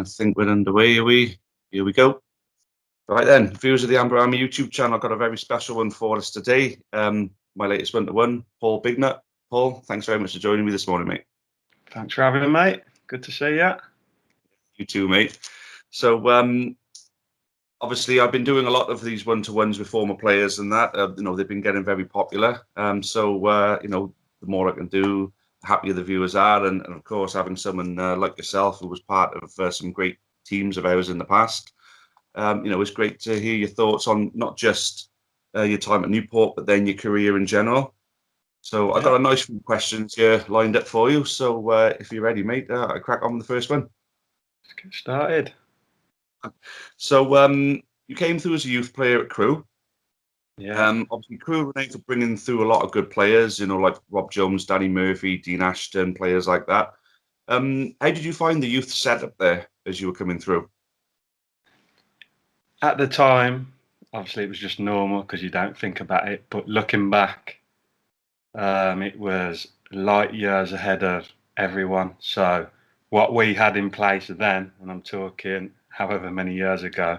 I think we're underway, are we? Here we go. Right then, viewers of the Amber Army YouTube channel, I've got a very special one for us today. My latest one-to-one, Paul Bignot. Paul, thanks very much for joining me this morning, mate. Thanks for having me, mate. Good to see you. You too, mate. So, obviously, I've been doing a lot of these one-to-ones with former players and that. They've been getting very popular. The more I can do, the happier the viewers are. And of course, having someone like yourself who was part of some great teams of ours in the past, it's great to hear your thoughts on not just your time at Newport, but then your career in general. So I've got a nice few questions here lined up for you. So if you're ready, mate, I'll crack on with the first one. Let's get started. So you came through as a youth player at Crewe. Yeah. Obviously, Crewe were known for bringing through a lot of good players, like Rob Jones, Danny Murphy, Dean Ashton, players like that. How did you find the youth setup there as you were coming through? At the time, obviously, it was just normal because you don't think about it. But looking back, it was light years ahead of everyone. So what we had in place then, and I'm talking however many years ago,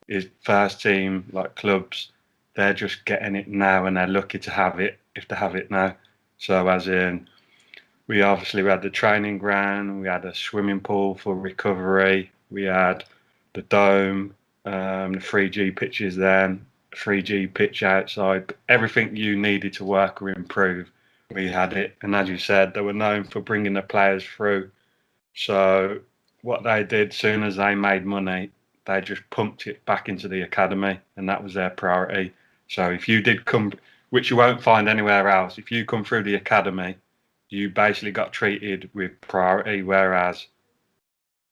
is first team, like clubs, they're just getting it now and they're lucky to have it if they have it now. So as in, we had the training ground, we had a swimming pool for recovery, we had the dome, the 3G pitches then, 3G pitch outside, everything you needed to work or improve, we had it. And as you said, they were known for bringing the players through. So what they did, soon as they made money, they just pumped it back into the academy, and that was their priority. So if you did come, which you won't find anywhere else, if you come through the academy, you basically got treated with priority, whereas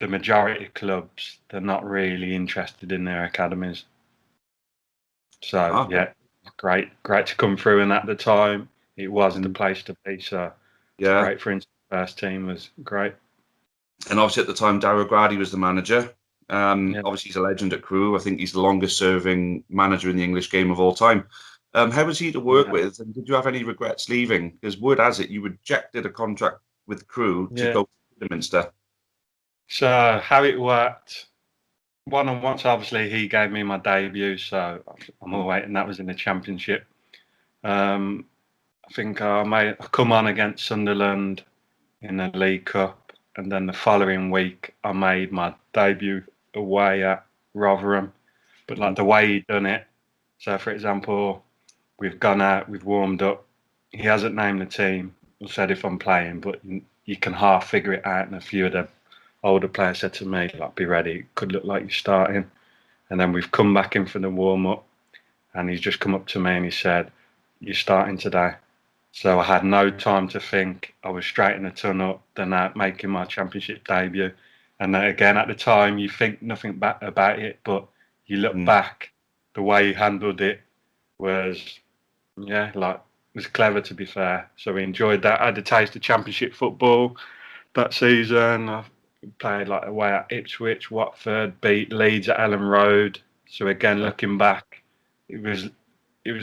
the majority of clubs, they're not really interested in their academies. So great to come through, and at the time it was the place to be. So great for instance, first team was great. And obviously at the time, Darragh Grady was the manager. Obviously he's a legend at Crewe. I think he's the longest serving manager in the English game of all time. How was he to work with, and did you have any regrets leaving? Because word has it you rejected a contract with Crewe to go to Kidderminster. So how it worked, once obviously he gave me my debut, so I'm all waiting. That was in the Championship. I think I come on against Sunderland in the League Cup, and then the following week I made my debut away at Rotherham. But like the way he'd done it, so for example, we've gone out, we've warmed up, he hasn't named the team or said if I'm playing, but you can half figure it out. And a few of the older players said to me, like, be ready, it could look like you're starting. And then we've come back in for the warm-up, and he's just come up to me and he said, you're starting today. So I had no time to think. I was straight in the tunnel, then out making my Championship debut. And then again, at the time, you think nothing about it, but you look back, the way he handled it was, was clever, to be fair. So we enjoyed that. I had a taste of Championship football that season. I played like away at Ipswich, Watford, beat Leeds at Ellen Road. So again, looking back, it was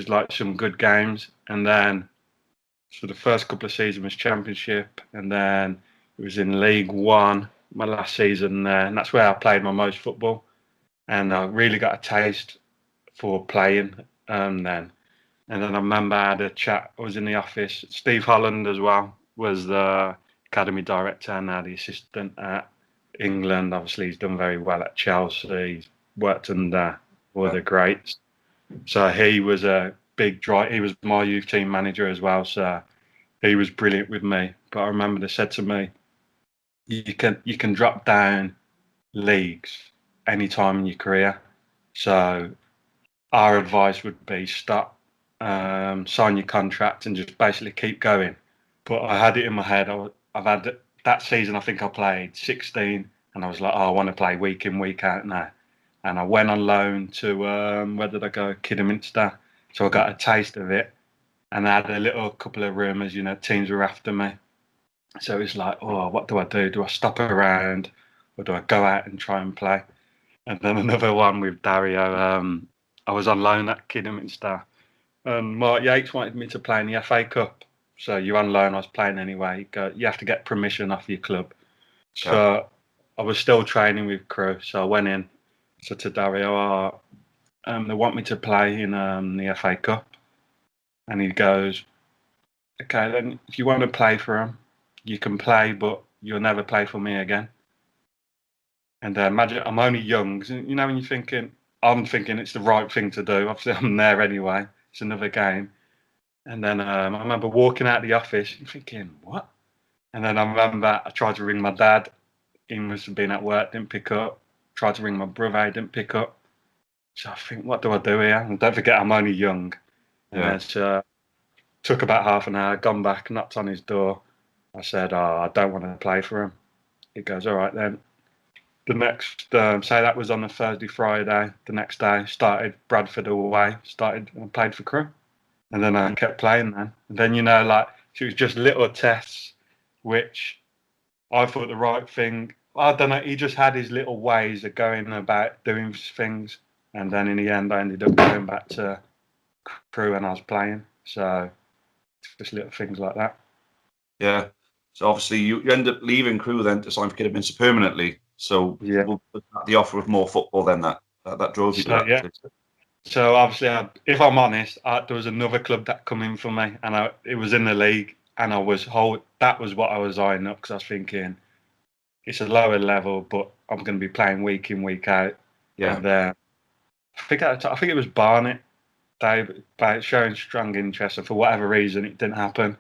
like some good games. And then, so the first couple of seasons was Championship, and then it was in League One, my last season there, and that's where I played my most football. And I really got a taste for playing then. And then I remember I had a chat, I was in the office, Steve Holland as well was the academy director, and now the assistant at England. Obviously he's done very well at Chelsea, he's worked under all the greats. So he was a big drive. He was my youth team manager as well, so he was brilliant with me. But I remember they said to me, you can drop down leagues anytime in your career. So our advice would be stop, sign your contract and just basically keep going. But I had it in my head. I've had that season, I think I played 16, and I was like, I want to play week in, week out now. And I went on loan to, where did I go? Kidderminster. So I got a taste of it. And I had a little couple of rumours, teams were after me. So it's like, what do I do? Do I stop around, or do I go out and try and play? And then another one with Dario. I was on loan at Kidderminster, and Mark Yates wanted me to play in the FA Cup. So you're on loan, I was playing anyway. You have to get permission off your club. So I was still training with Crewe, so I went in. So to Dario, they want me to play in the FA Cup, and he goes, "Okay, then if you want to play for him, you can play, but you'll never play for me again." And imagine I'm only young, so, you know, when I'm thinking it's the right thing to do. Obviously, I'm there anyway. It's another game. And then I remember walking out of the office and thinking, what? And then I remember I tried to ring my dad. He must have been at work, didn't pick up. Tried to ring my brother, he didn't pick up. So I think, what do I do here? And don't forget, I'm only young. And Yeah. it's took about half an hour, gone back, knocked on his door. I said, I don't want to play for him. He goes, all right then. The next, say that was on a Thursday, Friday. The next day, started Bradford away, started and played for Crewe. And then I kept playing then. And then, you know, like, it was just little tests, which I thought the right thing. I don't know. He just had his little ways of going about doing things. And then in the end, I ended up going back to Crewe and I was playing. So just little things like that. Yeah. So obviously you end up leaving Crewe then to sign for Kidderminster permanently. So Yeah. the offer of more football then that drove you to So, that. yeah. So obviously, if I'm honest, there was another club that come in for me, and it was in the league, and that was what I was eyeing up because I was thinking it's a lower level, but I'm going to be playing week in week out. Yeah. And I think it was Barnet. They showing strong interest, and for whatever reason, it didn't happen.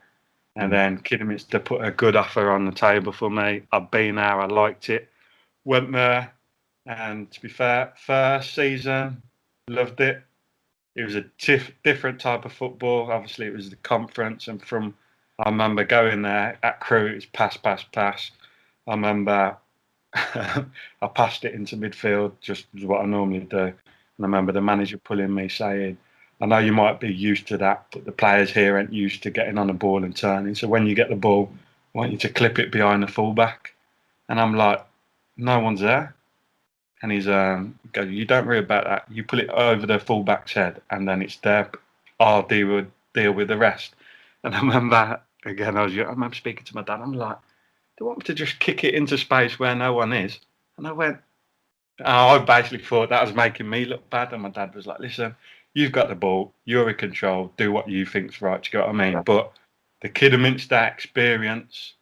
And then Kidderminster put a good offer on the table for me. I've been there, I liked it, went there, and to be fair, first season, loved it. It was a different type of football. Obviously, it was the conference, and I remember going there at Crewe. It was pass, pass, pass. I remember I passed it into midfield, just as what I normally do. And I remember the manager pulling me, saying, "I know you might be used to that, but the players here aren't used to getting on the ball and turning. So when you get the ball, I want you to clip it behind the fullback." And I'm like, "No one's there." And he's goes, "You don't worry about that. You pull it over the fullback's head, and then it's there. I'll deal with the rest." And I remember again, I remember speaking to my dad. I'm like, "Do you want me to just kick it into space where no one is?" And I basically thought that was making me look bad. And my dad was like, "Listen, you've got the ball. You're in control. Do what you think's right." Do you get what I mean? But the Kidderminster experience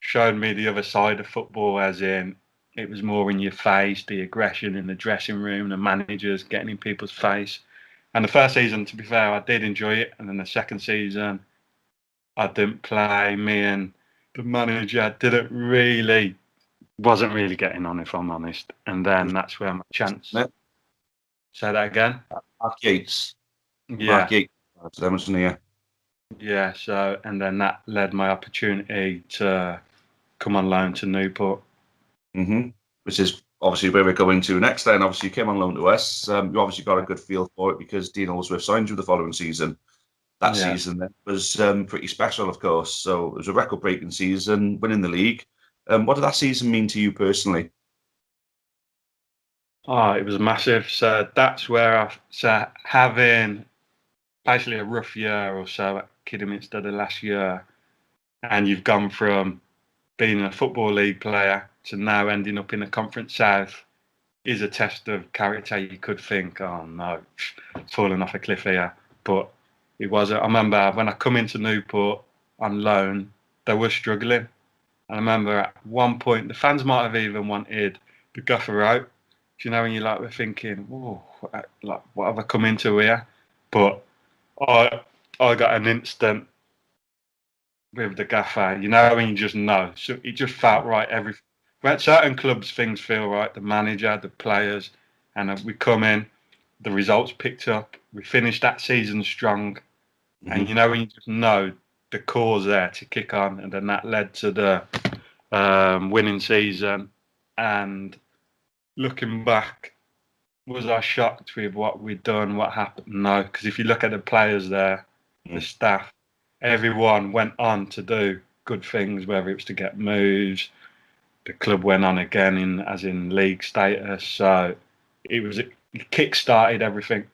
showed me the other side of football, as in it was more in your face, the aggression in the dressing room, the managers getting in people's face. And the first season, to be fair, I did enjoy it. And then the second season, I didn't play. Me and the manager wasn't really getting on, if I'm honest. And then that's where my chance. Say that again? Mark Yates. Yeah. Mark Yates. That was near. Yeah, so, and then that led my opportunity to come on loan to Newport. Which is obviously where we're going to next. Then obviously you came on loan to us. You obviously got a good feel for it because Dean Allsworth signed you the following season. That season then was pretty special, of course. So it was a record-breaking season, winning the league. What did that season mean to you personally? Oh, it was massive. So that's where having basically a rough year or so at Kidderminster the last year, and you've gone from being a Football League player to now ending up in the Conference South is a test of character. You could think, oh no, falling off a cliff here. But it wasn't. I remember when I come into Newport on loan, they were struggling. I remember at one point, the fans might have even wanted the gaffer out. Do you know when you we're thinking, oh, like, what have I come into here? But I got an instant with the gaffer. You know when you just know. So it just felt right. When certain clubs, things feel right. The manager, the players, and we come in. The results picked up. We finished that season strong, and you know when you just know the core's there to kick on, and then that led to the winning season. And looking back, was I shocked with what we'd done, what happened? No, because if you look at the players there, the staff, everyone went on to do good things, whether it was to get moves. The club went on again as in league status, so it kick-started everything.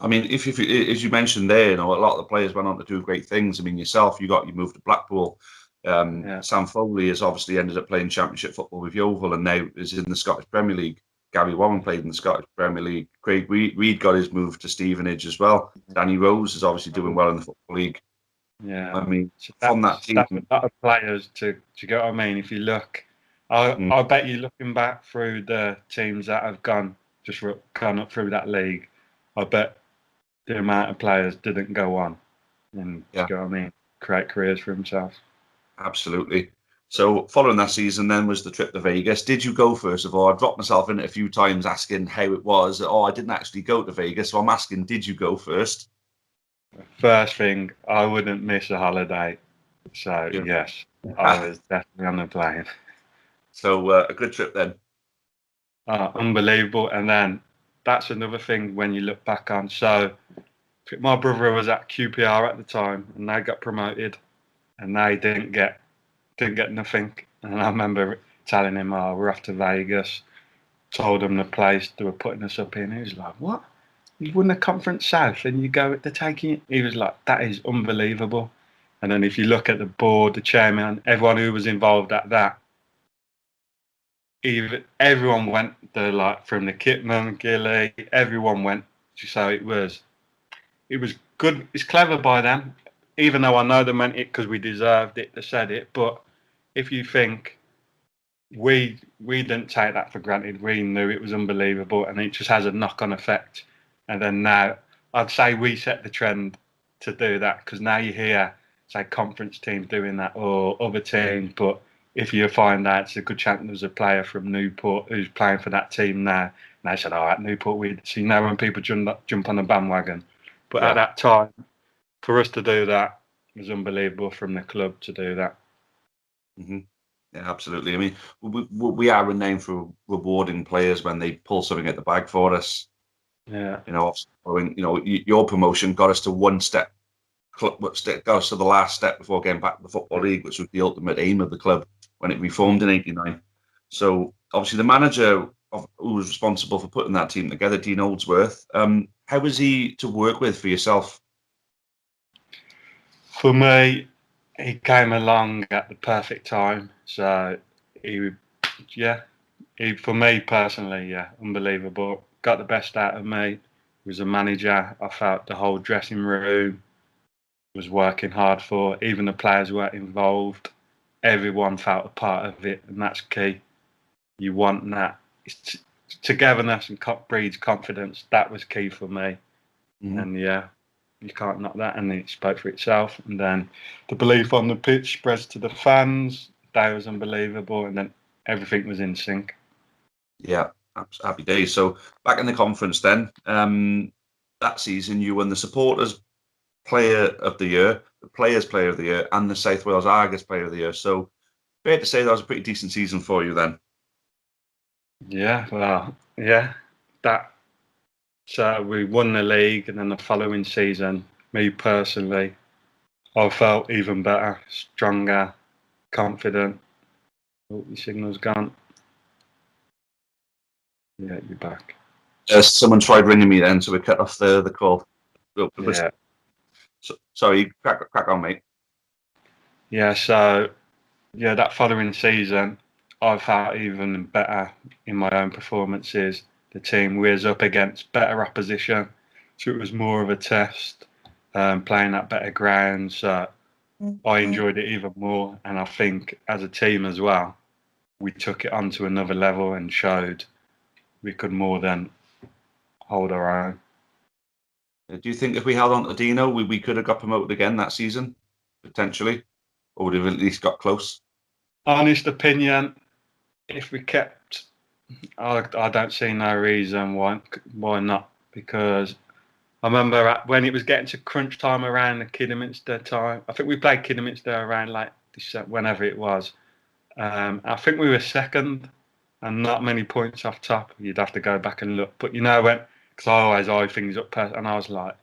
I mean, if as you mentioned there, a lot of the players went on to do great things. I mean, yourself, you moved to Blackpool. Sam Foley has obviously ended up playing Championship football with Yeovil and now is in the Scottish Premier League. Gary Warren played in the Scottish Premier League. Craig Reid got his move to Stevenage as well. Danny Rose is obviously doing well in the Football League. Yeah, I mean, so from that team, that's a lot of players to get what I mean. If you look, I bet you looking back through the teams that have gone up through that league, I bet the amount of players didn't go on and do you get what I mean, create careers for himself. Absolutely. So following that season then was the trip to Vegas. Did you go first of all? I've dropped myself in it a few times asking how it was. Oh, I didn't actually go to Vegas, so I'm asking, did you go first? First thing, I wouldn't miss a holiday. So yes, I was definitely on the plane. So a good trip then. Unbelievable. And then that's another thing when you look back on. So my brother was at QPR at the time, and they got promoted, and they didn't get nothing. And I remember telling him, "Oh, we're off to Vegas." Told him the place they were putting us up in. He was like, "What? You won the Conference South, and they're taking it?" He was like, "That is unbelievable." And then if you look at the board, the chairman, everyone who was involved at that, everyone went. From the kitman, Gilly, everyone went. So it was good. It's clever by them, even though I know they meant it because we deserved it. They said it, but if you think we didn't take that for granted, we knew it was unbelievable, and it just has a knock-on effect. And then now, I'd say we set the trend to do that because now you hear, say, conference teams doing that or other teams, but if you find out it's a good chance there's a player from Newport who's playing for that team now, and they said, "Oh, at Newport, so you know when people jump on the bandwagon." But at that time, for us to do that was unbelievable from the club to do that. Mm-hmm. Yeah, absolutely. I mean, we are renowned for rewarding players when they pull something at the bag for us. Yeah. Your promotion got us to one step, got us to the last step before getting back to the Football League, which was the ultimate aim of the club when it reformed in '89. So obviously the manager who was responsible for putting that team together, Dean Oldsworth, how was he to work with for yourself? For me, he came along at the perfect time. So for me personally, unbelievable. Got the best out of me. He was a manager. I felt the whole dressing room was working hard for. Even the players were involved. Everyone felt a part of it, and that's key. You want that. It's togetherness and breeds confidence. That was key for me. Mm-hmm. And you can't knock that, and it spoke for itself. And then the belief on the pitch spreads to the fans. That was unbelievable, and then everything was in sync. Yeah, happy days. So back in the conference then, that season you won the Supporters Player of the Year, the Players Player of the Year, and the South Wales Argus Player of the Year. So fair to say that was a pretty decent season for you then. Yeah, well, yeah, that. So we won the league, and then the following season, me personally, I felt even better, stronger, confident. Oh, your signal's gone. Yeah, you're back. Someone tried ringing me then, so we cut off the call. Yeah. Sorry, crack on, mate. Yeah, so that following season, I felt even better in my own performances. The team was up against better opposition, so it was more of a test, playing at better grounds. So I enjoyed it even more, and I think as a team as well, we took it on to another level and showed we could more than hold our own. Do you think if we held on to Dino, we could have got promoted again that season, potentially? Or would have at least got close? Honest opinion, if we kept, I don't see no reason why not. Because I remember when it was getting to crunch time around the Kidderminster time. I think we played Kidderminster around like whenever it was. I think we were second, and not many points off top. You'd have to go back and look. But because I always eye things up, and I was like,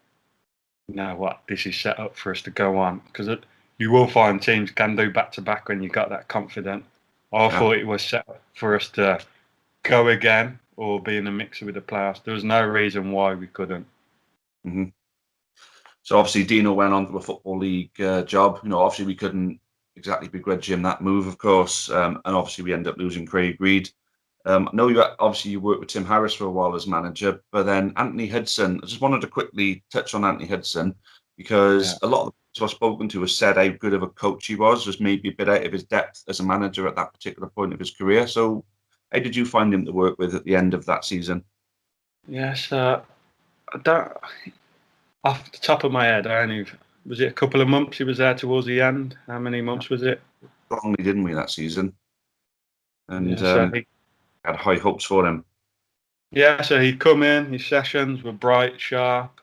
you know what, this is set up for us to go on. Because you will find teams can do back to back when you got that confident. I thought it was set up for us to go again or be in a mixer with the playoffs. There was no reason why we couldn't. Mm-hmm. So obviously Dino went on to a Football League job. Obviously we couldn't exactly begrudge him that move, of course. And obviously, we end up losing Craig Reed. I know you worked with Tim Harris for a while as manager, but then Anthony Hudson. I just wanted to quickly touch on Anthony Hudson because Yeah. a lot of the people I've spoken to have said how good of a coach he was, just maybe a bit out of his depth as a manager at that particular point of his career. So, how did you find him to work with at the end of that season? Yes, I don't. Off the top of my head, I only was it a couple of months he was there towards the end. How many months was it? Strongly, didn't we, that season? And Yeah, so had high hopes for him. he'd come in. His sessions were bright, sharp,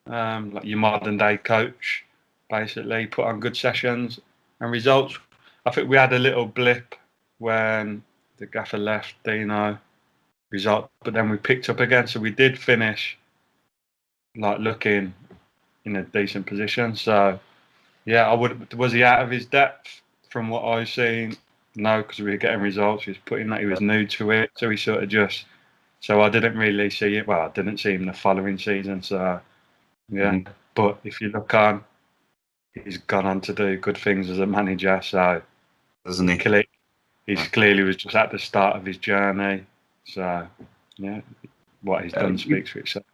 like your modern day coach. Basically, put on good sessions and results. I think we had a little blip when the gaffer left, Dino. Result, but then we picked up again. So we did finish like looking in a decent position. So yeah, was he out of his depth from what I've seen? No, because we were getting results. He was putting that he was new to it, so he sort of just. So I didn't really see it. Well, I didn't see him the following season. So yeah, but if you look on, he's gone on to do good things as a manager. So Doesn't he? He clearly was just at the start of his journey. So yeah, what he's done speaks for itself.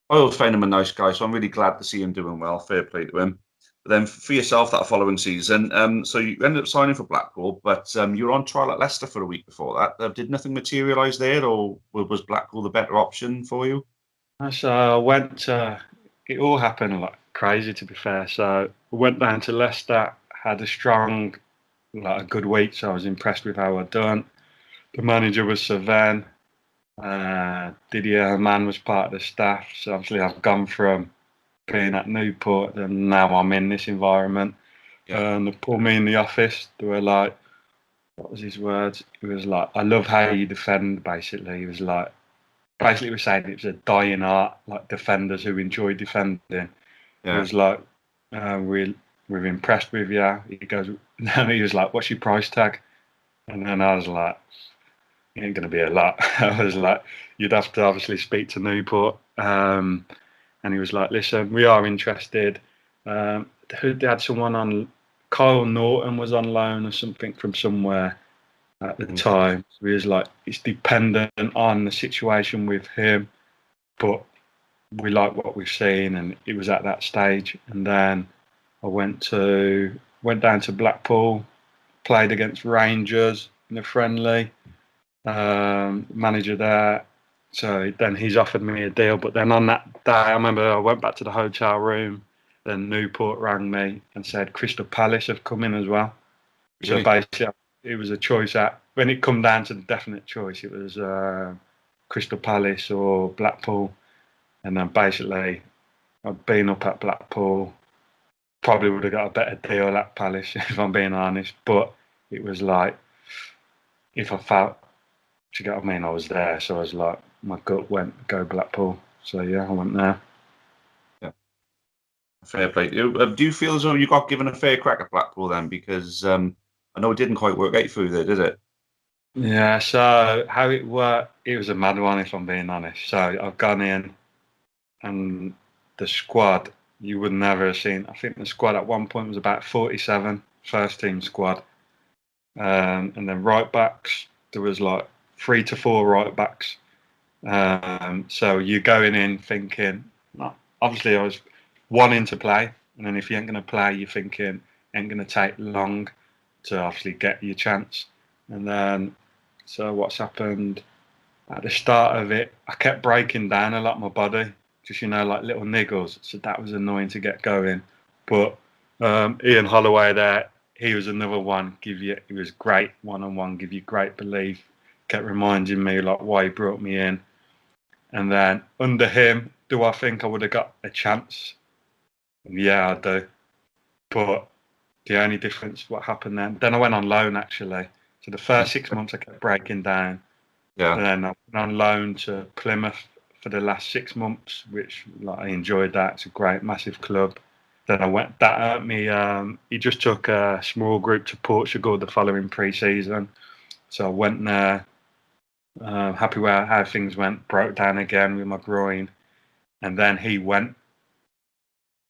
I always find him a nice guy, so I'm really glad to see him doing well. Fair play to him. But then for yourself that following season, so you ended up signing for Blackpool, but you were on trial at Leicester for a week before that. Did nothing materialise there, or was Blackpool the better option for you? So I went. It all happened like crazy, to be fair. So I went down to Leicester, had a strong, like a good week. So I was impressed with how I'd done. The manager was Sven. Didier Man was part of the staff. So obviously I've gone from being at Newport and now I'm in this environment. Yeah. And they pulled me in the office. They were like, what was his words? It was like, I love how you defend, basically. He was like, basically we're saying it was a dying art, like defenders who enjoy defending. Yeah. It was like, we're impressed with you. He goes, and he was like, what's your price tag? And then I was like, it ain't going to be a lot. I was like, you'd have to obviously speak to Newport. And he was like, listen, we are interested. They had someone on, Kyle Norton was on loan or something from somewhere at the time. So he was like, it's dependent on the situation with him, but we like what we've seen, and it was at that stage. And then I went down to Blackpool, played against Rangers in a friendly. Manager there. So then he's offered me a deal. But then on that day, I remember I went back to the hotel room. Then Newport rang me and said Crystal Palace have come in as well. So basically, it was a choice. When it come down to the definite choice, it was Crystal Palace or Blackpool. And then basically, I'd been up at Blackpool. Probably would have got a better deal at Palace, if I'm being honest. But it was like, if I felt, do you get what I mean? I was there, so I was like, my gut went, go Blackpool. So yeah, I went there. Yeah. Fair play. Do you feel as though you got given a fair crack at Blackpool then? Because I know it didn't quite work out for you there, did it? Yeah, so how it worked, it was a mad one, if I'm being honest. So I've gone in, and the squad, you would never have seen. I think the squad at one point was about 47, first team squad. And then right backs, there was like 3 to 4 right backs. So you're going in thinking, obviously I was wanting to play, and then if you ain't going to play, you're thinking ain't going to take long to obviously get your chance. And then, so what's happened at the start of it, I kept breaking down a lot my body, just like little niggles. So that was annoying to get going. But Ian Holloway there, he was another one. He was great one-on-one, give you great belief. Kept reminding me like why he brought me in. And then under him, do I think I would have got a chance? Yeah, I do. But the only difference, what happened then I went on loan actually. So the first 6 months I kept breaking down. Yeah. And then I went on loan to Plymouth for the last 6 months, which like I enjoyed that. It's a great, massive club. Then that hurt me. He just took a small group to Portugal the following pre-season. So I went there, happy with how things went, broke down again with my groin. And then he went.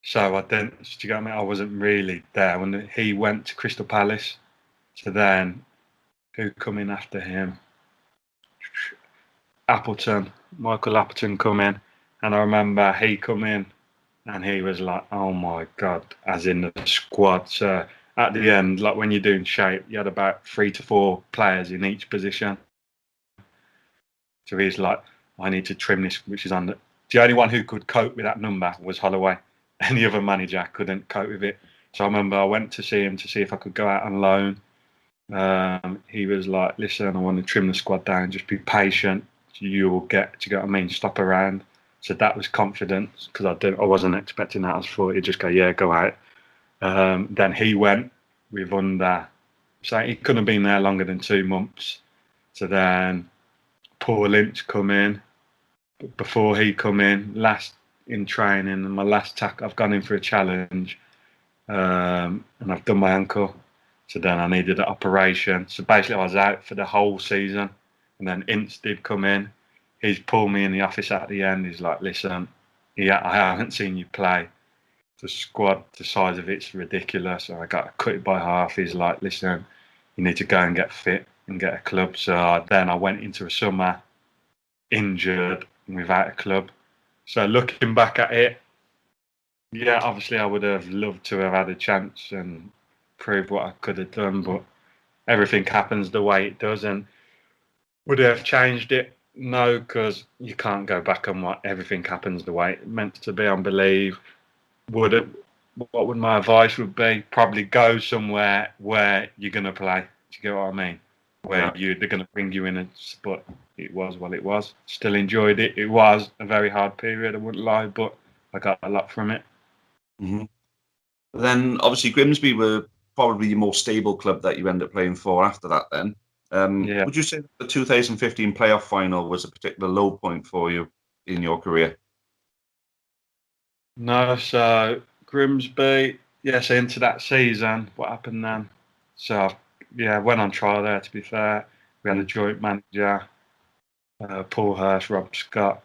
So I didn't. Do you get what I mean? I wasn't really there when he went to Crystal Palace. So then, who come in after him? Appleton, Michael Appleton come in, and I remember he come in, and he was like, "Oh my god!" As in the squad. So at the end, like when you're doing shape, you had about 3 to 4 players in each position. So he's like, "I need to trim this," which is on the only one who could cope with that number was Holloway. Any other manager couldn't cope with it. So I remember I went to see him to see if I could go out on loan. He was like, "Listen, I want to trim the squad down. Just be patient. You will get." Do you get what I mean? Stop around. So that was confidence because I wasn't expecting that. I thought he'd just go, "Yeah, go out." Then he went with under. So he couldn't have been there longer than 2 months. So then Paul Lynch come in. But before he come in, last in training and my last tack, I've gone in for a challenge, and I've done my ankle. So then I needed an operation. So basically, I was out for the whole season. And then Ince did come in. He's pulled me in the office at the end. He's like, "Listen, yeah, I haven't seen you play. The squad, the size of it's ridiculous." So I got cut it by half. He's like, "Listen, you need to go and get fit and get a club." So then I went into a summer injured and without a club. So looking back at it, yeah, obviously I would have loved to have had a chance and prove what I could have done, but everything happens the way it does. And would it have changed it? No, because you can't go back on what everything happens the way it meant to be. I believe. Would it? What would my advice would be? Probably go somewhere where you're going to play. Do you get what I mean? Where they're going to bring you in, but it was what it was. Still enjoyed it. It was a very hard period. I wouldn't lie, but I got a lot from it. Mm-hmm. Then obviously Grimsby were probably your more stable club that you end up playing for after that. Then, Yeah. would you say the 2015 playoff final was a particular low point for you in your career? No, so Grimsby, yes, into that season. What happened then? So yeah, went on trial there. To be fair, we had a joint manager, Paul Hurst, Rob Scott.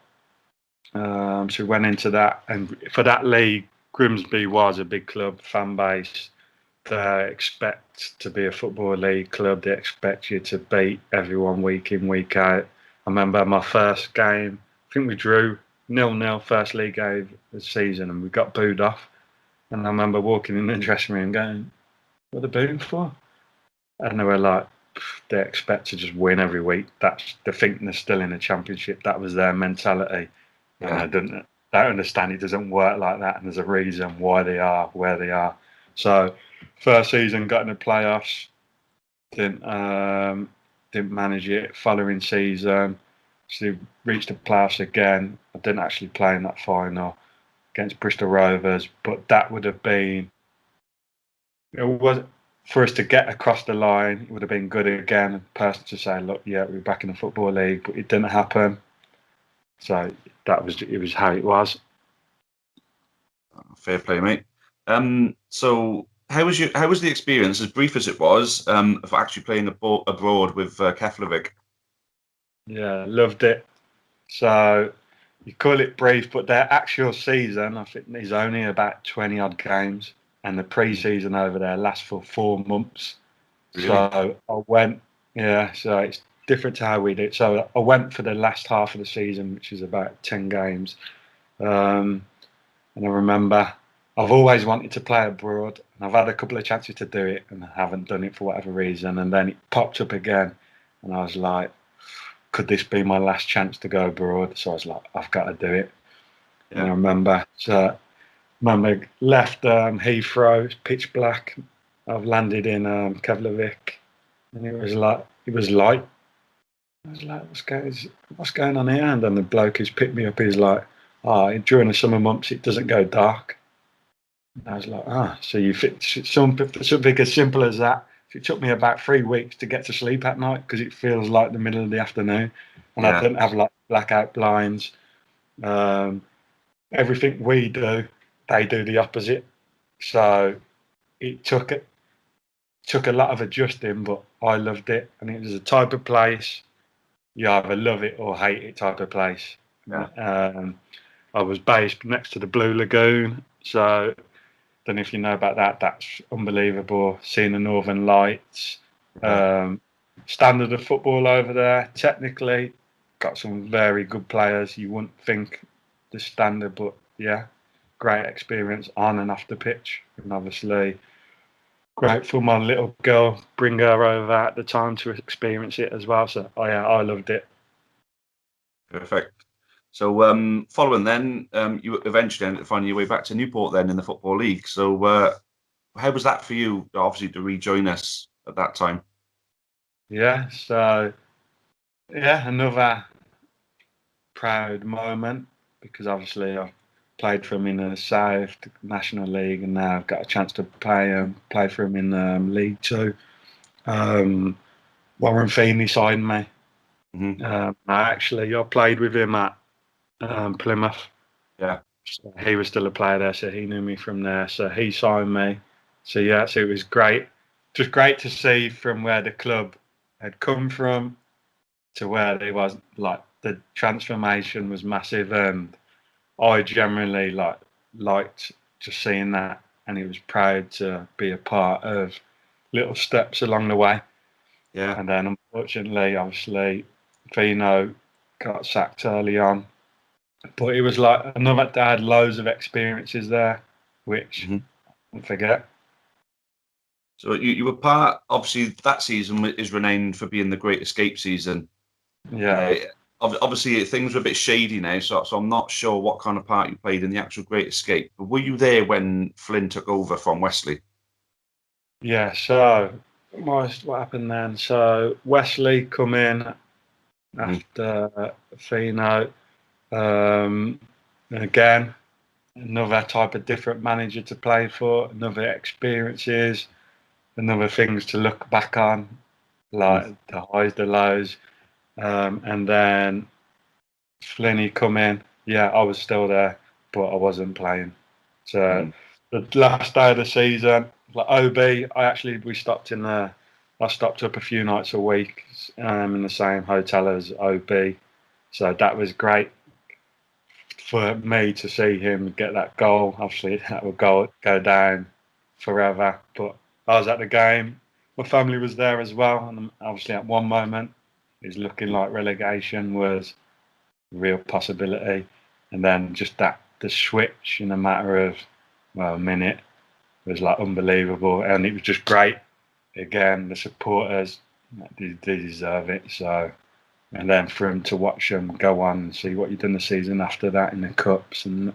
So we went into that, and for that league, Grimsby was a big club, fan base. They expect to be a football league club. They expect you to beat everyone week in, week out. I remember my first game. I think we drew 0-0 first league game of the season, and we got booed off. And I remember walking in the dressing room going, "What are they booing for?" And they were like, "They expect to just win every week. That's they think they're still in the championship." That was their mentality. And I don't understand it doesn't work like that, and there's a reason why they are where they are. So first season got in the playoffs, didn't manage it. Following season, so reached the playoffs again. I didn't actually play in that final against Bristol Rovers, but that would have been it was for us to get across the line. It would have been good again, a person to say, "Look, yeah, we're back in the football league," but it didn't happen. So it was how it was. Fair play, mate. So how was the experience, as brief as it was, of actually playing abroad with Keflavik? Yeah, loved it. So you call it brief, but their actual season, I think, is only about 20 odd games, and the pre-season over there lasts for 4 months. Really? So I went, yeah. So it's different to how we do it. So I went for the last half of the season, which is about 10 games. And I remember I've always wanted to play abroad, and I've had a couple of chances to do it, and I haven't done it for whatever reason. And then it popped up again, and I was like, could this be my last chance to go abroad? So I was like, I've got to do it. Yeah. And I remember, left Heathrow, it's pitch black. I've landed in Keflavik, and it was light. I was like, what's going on here? And then the bloke who's picked me up is like, during the summer months it doesn't go dark. And I was like, so you fit something as simple as that. It took me about 3 weeks to get to sleep at night because it feels like the middle of the afternoon, and I don't have like blackout blinds. Everything we do, they do the opposite. So it took a lot of adjusting, but I loved it, and it was a type of place you either love it or hate it type of place. Yeah. I was based next to the Blue Lagoon, So, don't know if you know about that. That's unbelievable. Seeing the Northern Lights, standard of football over there. Technically, got some very good players. You wouldn't think the standard, but yeah, great experience on and off the pitch. And obviously, great for my little girl. Bring her over at the time to experience it as well. So, oh yeah, I loved it. Perfect. So following then, you eventually ended up finding your way back to Newport then in the Football League. So how was that for you, obviously, to rejoin us at that time? Yeah, so yeah, another proud moment because obviously I've played for him in the South National League and now I've got a chance to play for him in League Two. Warren Feeney signed me. I played with him at Plymouth. Yeah. So he was still a player there, so he knew me from there. So he signed me. So yeah, so it was great. Just great to see from where the club had come from to where they was. Like the transformation was massive, and I generally liked just seeing that, and he was proud to be a part of little steps along the way. Yeah. And then unfortunately, obviously, Bignot got sacked early on. But it was like another I had loads of experiences there, which I won't forget. So you were part, obviously, that season is renowned for being the Great Escape season. Yeah. Obviously, things were a bit shady now, so I'm not sure what kind of part you played in the actual Great Escape. But were you there when Flynn took over from Wesley? Yeah, so what happened then? So Wesley come in after Fino. And again, another type of different manager to play for, another experiences, another things to look back on, like the highs, the lows. And then Flinny come in. Yeah, I was still there, but I wasn't playing. So the last day of the season, like OB, we stopped in there. I stopped up a few nights a week in the same hotel as OB. So that was great for me to see him get that goal. Obviously, that would go down forever. But I was at the game. My family was there as well. And obviously, at one moment, it was looking like relegation was a real possibility. And then just the switch in a matter of, a minute was like unbelievable. And it was just great. Again, the supporters, they deserve it. So, and then for him to watch them go on and see what you've done the season after that in the cups, and it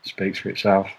speaks for itself.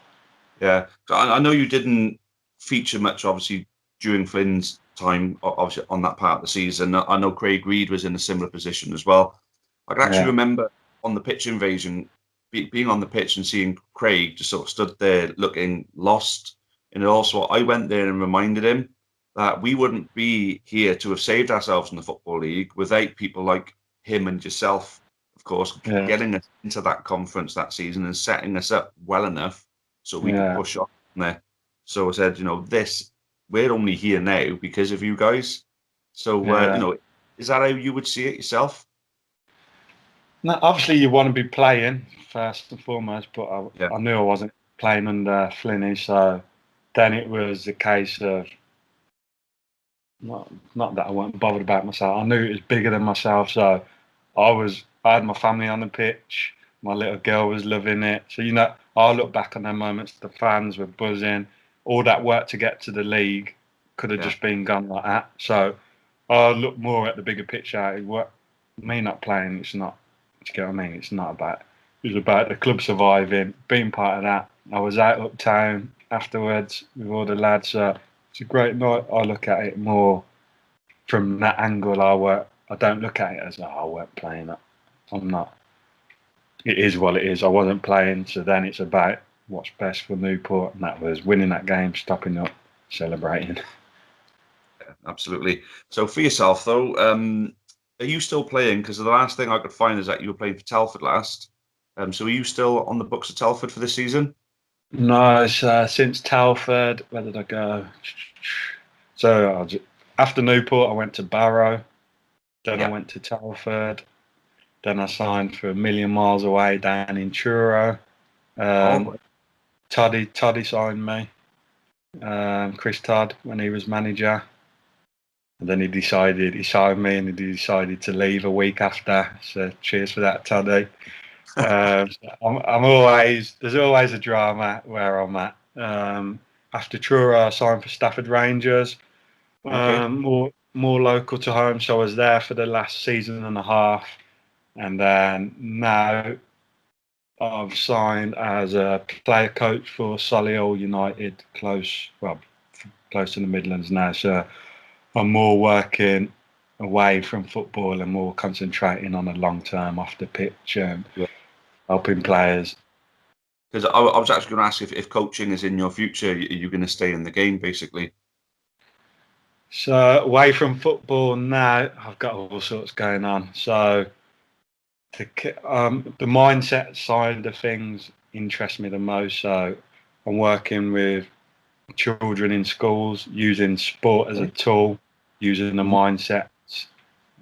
Yeah, I know you didn't feature much, obviously, during Flynn's time, obviously on that part of the season. I know Craig Reed was in a similar position as well. I can actually remember on the pitch invasion, being on the pitch and seeing Craig just sort of stood there looking lost. And also, I went there and reminded him that we wouldn't be here to have saved ourselves in the Football League without people like him and yourself, of course, getting us into that conference that season and setting us up well enough so we could push on there. So I said, we're only here now because of you guys. So, is that how you would see it yourself? No, obviously you want to be playing first and foremost, but I knew I wasn't playing under Flinny, so then it was a case of not that I wasn't bothered about myself. I knew it was bigger than myself, so I had my family on the pitch. My little girl was loving it. So I look back on them moments. The fans were buzzing. All that work to get to the league could have just been gone like that. So I look more at the bigger picture. Me not playing, it's not. Do you get what I mean? It's not about. It was about the club surviving, being part of that. I was out uptown afterwards with all the lads. So it's a great night. I look at it more from that angle. I don't look at it as I weren't playing it. I'm not. It is what it is. I wasn't playing, so then it's about what's best for Newport, and that was winning that game, stopping up, celebrating. Yeah, absolutely. So for yourself though, are you still playing? Because the last thing I could find is that you were playing for Telford last. So are you still on the books of Telford for this season? No, since Telford, where did I go? So after Newport, I went to Barrow. Then I went to Telford. Then I signed for a million miles away down in Truro. Toddy signed me. Chris Todd, when he was manager. And then he signed me, and he decided to leave a week after. So cheers for that, Toddy. There's always a drama where I'm at. After Truro, I signed for Stafford Rangers, Okay. more local to home. So I was there for the last season and a half, and then now I've signed as a player coach for Solihull United, close to the Midlands now. So I'm more working away from football and more concentrating on the long term off the pitch and Yeah. helping players. Because I was actually going to ask if coaching is in your future, are you going to stay in the game, basically? So away from football now, I've got all sorts going on. So the mindset side of things interests me the most. So I'm working with children in schools, using sport as a tool, using the mindsets.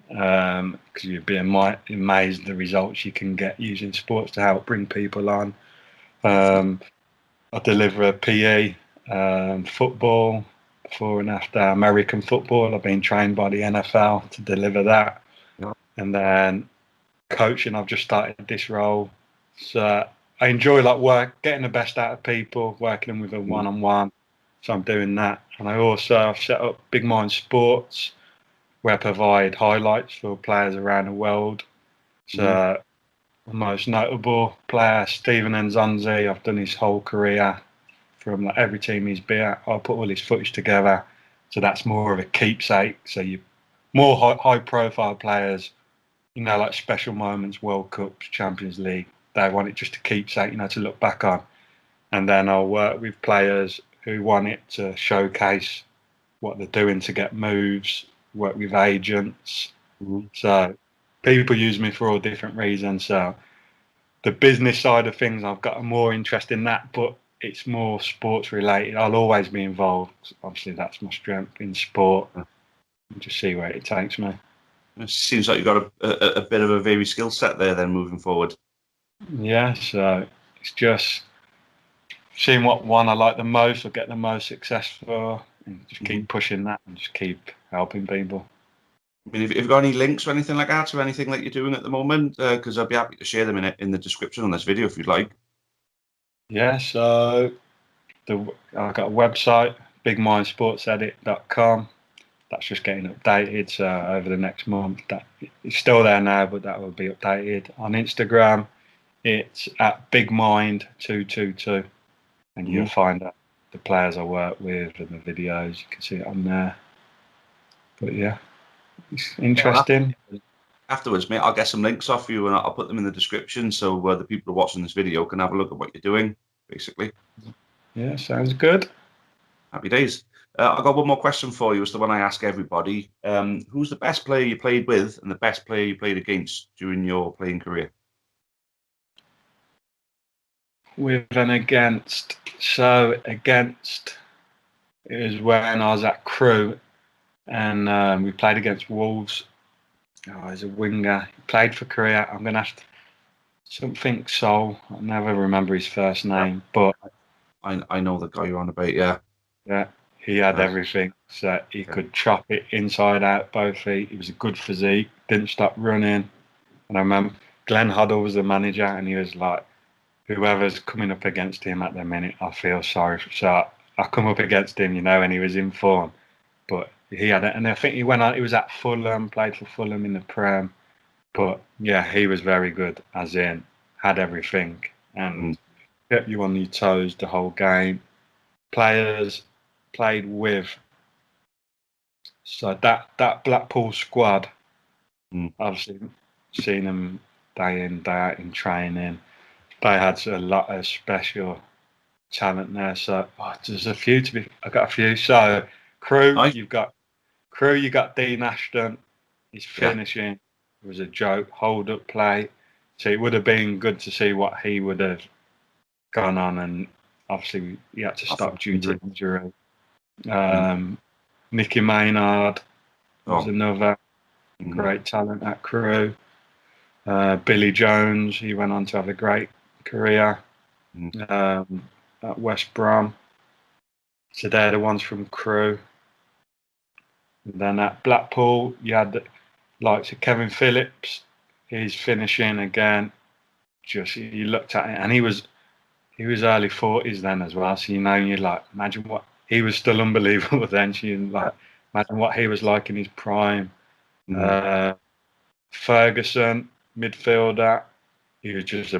Because you'd be amazed at the results you can get using sports to help bring people on. I deliver a PE, football, before and after American football. I've been trained by the NFL to deliver that. Yeah. And then coaching, I've just started this role. So I enjoy getting the best out of people, working with a one-on-one. So I'm doing that. And I've set up Big Mind Sports, where I provide highlights for players around the world. So the most notable player, Stephen Nzonzi, I've done his whole career from every team he's been at. I'll put all his footage together. So that's more of a keepsake. So you more high profile players, like special moments, World Cups, Champions League, they want it just a keepsake, to look back on. And then I'll work with players who want it to showcase what they're doing to get moves, work with agents. So people use me for all different reasons. So the business side of things, I've got more interest in that, but it's more sports related. I'll always be involved. Obviously, that's my strength in sport. And just see where it takes me. It seems like you've got a bit of a varied skill set there then moving forward. Yeah, so it's just seeing what one I like the most or get the most success for, and just keep pushing that and just keep helping people. I mean, if you've got any links or anything like that to anything that you're doing at the moment, because I'd be happy to share them in the description on this video if you'd like. Yeah, so I've got a website, bigmindsportsedit.com. That's just getting updated. So over the next month, it's still there now, but that will be updated. On Instagram, it's at bigmind222, and you'll find out the players I work with and the videos. You can see it on there. But yeah, it's interesting. Afterwards, mate, I'll get some links off you and I'll put them in the description so the people who are watching this video can have a look at what you're doing, basically. Yeah, sounds good. Happy days. I've got one more question for you. It's the one I ask everybody. Who's the best player you played with and the best player you played against during your playing career? With and against. So against, it was when I was at Crewe, and we played against Wolves. Oh, he's a winger. He played for Korea. I'm going to have to, something Sol. I never remember his first name, but I know the guy you're on about, yeah. Yeah, he had everything. So he could chop it inside out, both feet. He was a good physique, didn't stop running. And I remember Glenn Hoddle was the manager, and he was like, whoever's coming up against him at the minute, I feel sorry. So I come up against him, and he was in form. But he had it. And I think he was at Fulham, played for Fulham in the Prem. But yeah, he was very good, as in, had everything and kept you on your toes the whole game. Players played with. So that Blackpool squad, obviously seen them day in, day out in training. They had a lot of special talent there. So there's a few I got a few. So Crewe, you got Dean Ashton. His finishing was a joke. Hold up play. So it would have been good to see what he would have gone on, and obviously he had to stop due to injury. Mickey Maynard was another great talent at Crewe. Billy Jones, he went on to have a great career. at West Brom. So they're the ones from Crewe. And then at Blackpool, you had the likes of Kevin Phillips. He's finishing again. Just you looked at it, and he was early 40s then as well. So you're like, imagine what he was still unbelievable then. Imagine what he was like in his prime. Ferguson, midfielder. He was just you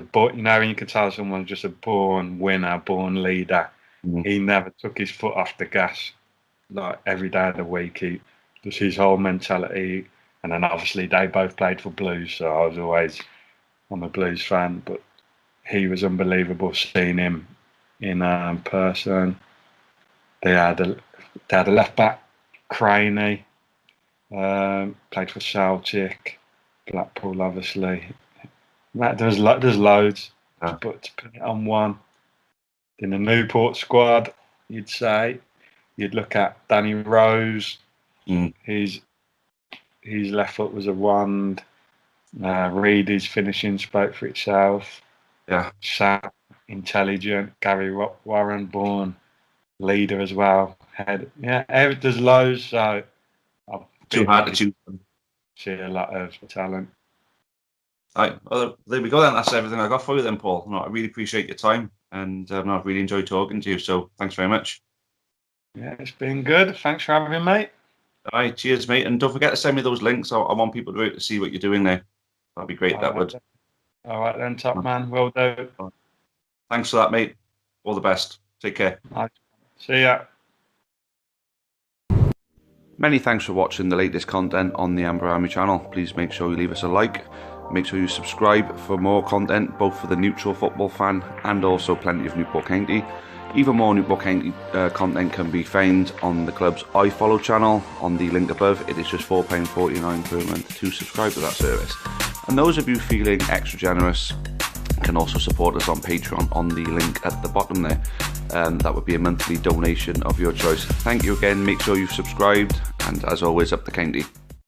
can tell someone's just a born winner, born leader. He never took his foot off the gas, like every day of the week. Just his whole mentality. And then obviously they both played for Blues, so I'm a Blues fan, but he was unbelievable seeing him in person. They had a left back, Craney, played for Celtic, Blackpool, obviously. There's loads, but to put it on one. In the Newport squad, you'd look at Danny Rose. His left foot was a wand. Reedy's finishing spoke for itself. Yeah. Sam, intelligent. Gary Warren, born leader as well. There's loads. So too hard to choose. See a lot of talent. Right, well, there we go then. That's everything I got for you then, Paul. No, I really appreciate your time, and I've really enjoyed talking to you. So thanks very much. Yeah, it's been good. Thanks for having me, mate. All right, cheers, mate. And don't forget to send me those links. I want people to see what you're doing there. That'd be great. Would. All right then, top man. Will do. Thanks for that, mate. All the best. Take care. Right. See ya. Many thanks for watching the latest content on the Amber Army channel. Please make sure you leave us a like. Make sure you subscribe for more content, both for the neutral football fan and also plenty of Newport County. Even more Newport County content can be found on the club's iFollow channel on the link above. It is just £4.49 per month to subscribe to that service. And those of you feeling extra generous can also support us on Patreon on the link at the bottom there. That would be a monthly donation of your choice. Thank you again. Make sure you've subscribed, and as always, up the county.